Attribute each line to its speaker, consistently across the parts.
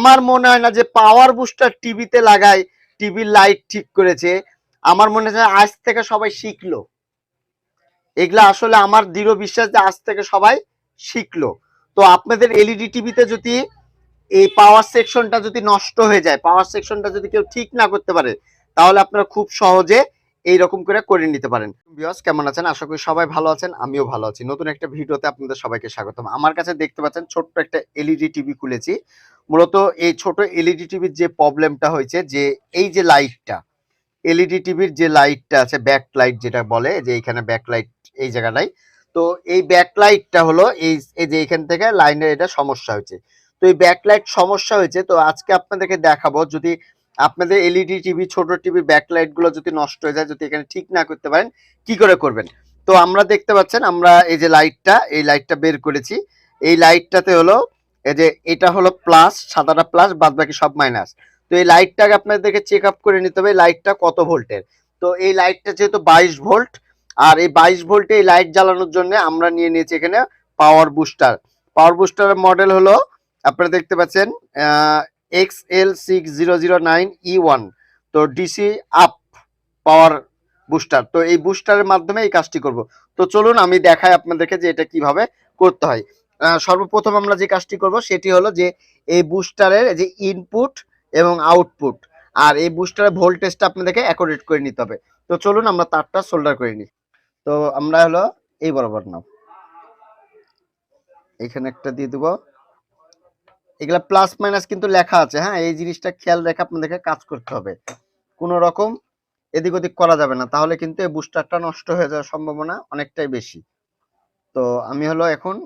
Speaker 1: আমার মনে হয় না যে পাওয়ার বুস্টার টিভিতে লাগায় টিভির লাইট ঠিক করেছে। আমার মনে হয় আজ থেকে সবাই শিখলো এগুলা, আসলে আমার দৃঢ় বিশ্বাস যে আজ থেকে সবাই শিখলো। তো আপনাদের এলইডি টিভিতে যদি এই পাওয়ার সেকশনটা যদি নষ্ট হয়ে যায়, পাওয়ার সেকশনটা যদি কেউ ঠিক না করতে পারে, তাহলে আপনারা খুব সহজে এইরকম করে নিতে পারেন। ভিউয়ার্স, কেমন আছেন? আশা করি সবাই ভালো আছেন, আমিও ভালো আছি। নতুন একটা ভিডিওতে আপনাদের সবাইকে স্বাগতম। আমার কাছে দেখতে পাচ্ছেন ছোট্ট একটা এলইডি টিভি খুলেছি। মূলত এই ছোট এলইডি টিভির যে প্রবলেমটা হয়েছে, যে এই যে লাইটটা, এলইডি টিভির যে লাইটটা আছে, ব্যাক লাইট যেটা বলে, যে এখানে ব্যাক লাইট এই জায়গাটাই, তো এই ব্যাক লাইটটা হলো এই যে এখান থেকে লাইনের এটা সমস্যা হয়েছে। তো এই ব্যাক লাইট সমস্যা হয়েছে, তো আজকে আপনাদেরকে দেখাবো যদি আপনাদের এলইডি টিভি, ছোট টিভি ব্যাক লাইট গুলো যদি নষ্ট হয়ে যায়, যদি এখানে ঠিক না করতে পারেন, কি করে করবেন। তো আমরা দেখতে পাচ্ছেন, আমরা এই যে লাইটটা, এই লাইটটা বের করেছি। এই লাইটটাতে হলো এই যে এটা হলো প্লাস, সাদাটা প্লাস, বাদ বাকি সব মাইনাস। তো এই লাইটটাকে আপনাদেরকে চেক আপ করে নিতে হবে লাইটটা কত ভোল্টের। তো এই লাইটটা যেহেতু 22 ভোল্ট, আর এই 22 ভোল্টে এই লাইট জ্বালানোর জন্য আমরা নিয়ে নিয়েছি এখানে পাওয়ার বুস্টার। পাওয়ার বুস্টারের মডেল হলো আপনারা দেখতে পাচ্ছেন XL6009E1। তো ডিসি আপ পাওয়ার বুস্টার। তো এই বুস্টারের মাধ্যমে এই কাজটি করব। তো চলুন আমি দেখাই আপনাদেরকে যে এটা কিভাবে করতে হয়। সর্বপ্রথম আমরা যে কাজটি করব সেটি হলো যে এই বুস্টারের যে ইনপুট এবং আউটপুট, আর এই বুস্টারের ভোল্টেজটা আপনাদেরকে অ্যাকুরেট করে নিতে হবে। তো চলুন আমরা তারটা সোল্ডার করে নিই। তো আমরা হলো এই বরাবর নাও, এখানে একটা দিয়ে দেবো। এগুলা প্লাস মাইনাস কিন্তু লেখা আছে, হ্যাঁ, এই জিনিসটা খেয়াল রেখে আপনাদেরকে কাজ করতে হবে। কোনো রকম এদিক ওদিক করা যাবে না, তাহলে কিন্তু এই বুস্টারটা নষ্ট হয়ে যাওয়ার সম্ভাবনা অনেকটাই বেশি। তো আমি হলো এখন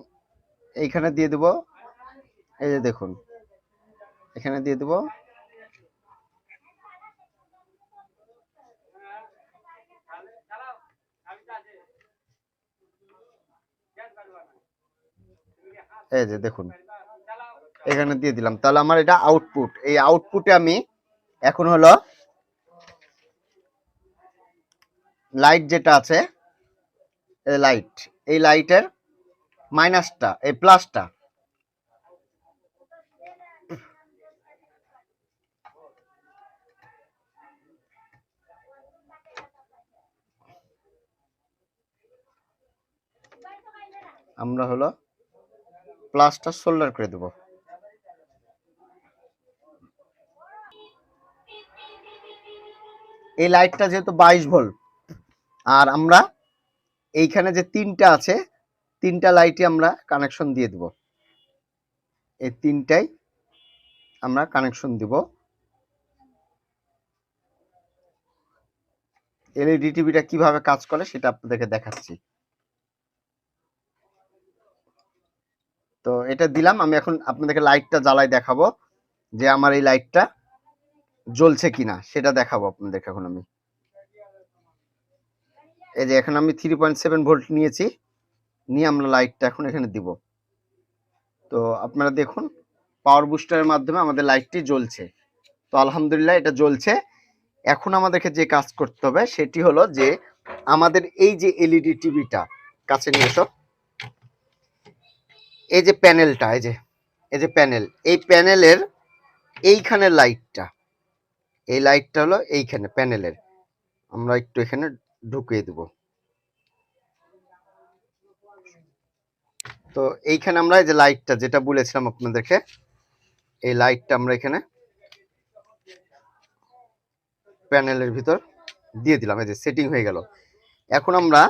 Speaker 1: এইখানে দিয়ে দেব, এই যে দেখুন এখানে দিয়ে দেব। এই যে দেখুন এখানে দিয়ে দিলাম, তাহলে আমার এটা আউটপুট। এই আউটপুটে আমি এখন হলো লাইট যেটা আছে, লাইট, এই লাইটের মাইনাসটা, এই প্লাসটা আমরা হলো প্লাসটা সোল্ডার করে দেব। এই লাইটটা যেহেতু 22 ভোল্ট, আর আমরা এইখানে যে তিনটা আছে, তিনটা লাইটে আমরা কানেকশন দিয়ে দেব। এই তিনটাই আমরা কানেকশন দিব। এলইডি টিভিটা কিভাবে কাজ করে সেটা আপনাদেরকে দেখাচ্ছি। তো এটা দিলাম, আমি এখন আপনাদেরকে লাইটটা জ্বালাই দেখাবো যে আমার এই লাইটটা জ্বলছে কিনা, সেটা দেখাবো আপনাদেরকে। এখন আমি এই যে এখন আমি 3.7 ভোল্ট নিয়েছি, নিয়ে আমরা লাইটটা এখন এখানে দিব। তো আপনারা দেখুন পাওয়ার বুস্টারের মাধ্যমে আমাদের লাইটটি জ্বলছে। তো আলহামদুলিল্লাহ এটা জ্বলছে। এখন আমাদেরকে যে কাজ করতে হবে সেটি হলো যে আমাদের এই যে এলইডি টিভিটা, কাছে নিয়ে এসো, এই যে প্যানেলটা, এই যে প্যানেল, এই প্যানেলের এইখানে লাইটটা, এই লাইটটা হলো এইখানে প্যানেলের, আমরা একটু এখানে ঢুকিয়ে দেব। তো এইখানে আমরা এই যে লাইটটা যেটা বলেছিলাম আপনাদেরকে, এই লাইটটা আমরা এখানে প্যানেলের ভিতর দিয়ে দিলাম। এই যে সেটিং হয়ে গেল। এখন আমরা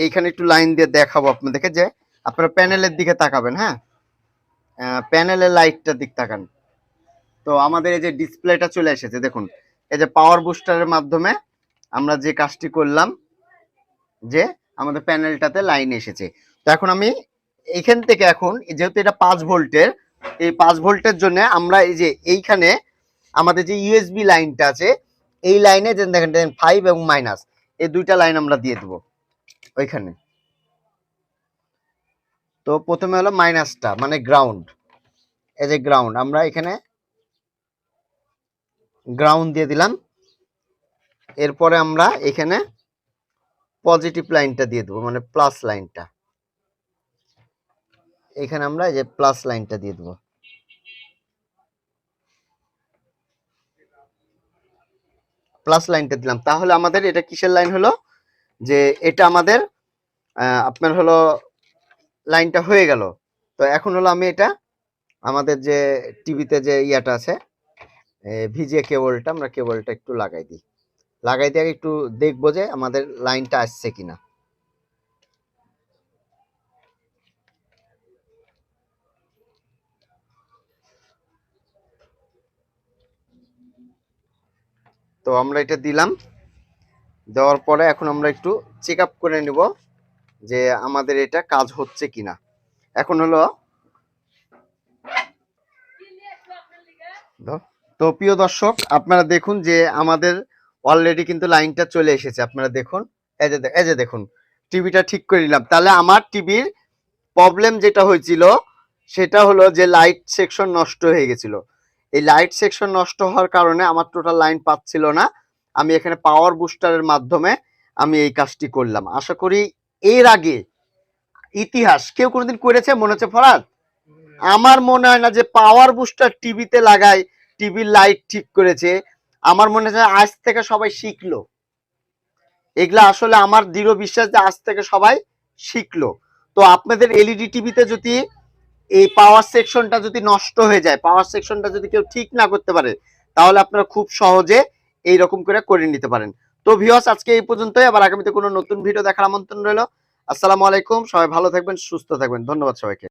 Speaker 1: এইখানে একটু লাইন দিয়ে দেখাবো আপনাদেরকে, যে আপনারা প্যানেলের দিকে তাকাবেন। হ্যাঁ, প্যানেলের লাইটটার দিক তাকান। তো আমাদের এই যে ডিসপ্লেটা চলে এসেছে, দেখুন এই যে পাওয়ার বুস্টারের মাধ্যমে আমরা যে কাজটি করলাম, যে আমাদের প্যানেলটাতে লাইন এসেছে। তো এখন আমি এইখান থেকে, এখন যেহেতু এটা 5 ভোল্টের, এই 5 ভোল্টের জন্য আমরা এই যে এইখানে আমাদের যে ইউএসবি লাইনটা আছে, এই লাইনে যে দেখেন 5 এবং মাইনাস, এই দুইটা লাইন আমরা দিয়ে দেব ওইখানে। তো প্রথমে হলো মাইনাসটা মানে গ্রাউন্ড, এই যে গ্রাউন্ড, আমরা এখানে গ্রাউন্ড দিয়ে দিলাম। এরপরে আমরা এখানে পজিটিভ লাইনটা দিয়ে দেবো, মানে প্লাস লাইনটা, এখানে আমরা এই যে প্লাস লাইনটা দিয়ে দেবো। প্লাস লাইনটা দিলাম, তাহলে আমাদের এটা কিসের লাইন হলো, যে এটা আমাদের আপনার হলো লাইনটা হয়ে গেল। তো এখন হলো আমি এটা আমাদের যে টিভিতে যে ইয়াটা আছে ভিজিএ কেবলটা, আমরা কেবলটা একটু লাগাই দিই, লাগাই দিয়ে একটু দেখবো যে আমাদের লাইনটা আসছে কিনা। তো আমরা এটা দিলাম, দেওয়ার পরে এখন আমরা একটু চেক আপ করে নিব যে আমাদের এটা কাজ হচ্ছে কিনা। এখন হলো তো প্রিয় দর্শক, আপনারা দেখুন যে আমাদের অলরেডি কিন্তু লাইনটা চলে এসেছে। আপনারা দেখুন, এই যে দেখুন টিভিটা ঠিক করে নিলাম। তাহলে আমার টিভির প্রবলেম যেটা হয়েছিল সেটা হলো যে লাইট সেকশন নষ্ট হয়ে গেছিল। এই লাইট সেকশন নষ্ট হওয়ার কারণে আমার টোটাল লাইন পাচ্ছিল না। আমি এখানে পাওয়ার বুস্টারের মাধ্যমে আমি এই কাজটি করলাম। আশা করি এর আগে ইতিহাস কেউ কোনোদিন করেছে মনে হচ্ছে ফরাদ? আমার মনে হয় না যে পাওয়ার বুস্টার টিভিতে লাগায় টিভির লাইট ঠিক করেছে। আমার মনে হয় আজ থেকে সবাই শিখলো। এগুলা আসলে আমার দৃঢ় বিশ্বাস যে আজ থেকে সবাই শিখলো। তো আপনাদের এলইডি টিভিতে যদি এই পাওয়ার সেকশনটা যদি নষ্ট হয়ে যায়, পাওয়ার সেকশনটা যদি কেউ ঠিক না করতে পারে, তাহলে আপনারা খুব সহজে এইরকম করে নিতে পারেন। তো ভিউয়ার্স, আজকে এই পর্যন্তই। আবার আগামীতে কোনো নতুন ভিডিও দেখার আমন্ত্রণ রইল। আসসালামু আলাইকুম, সবাই ভালো থাকবেন, সুস্থ থাকবেন। ধন্যবাদ সবাইকে।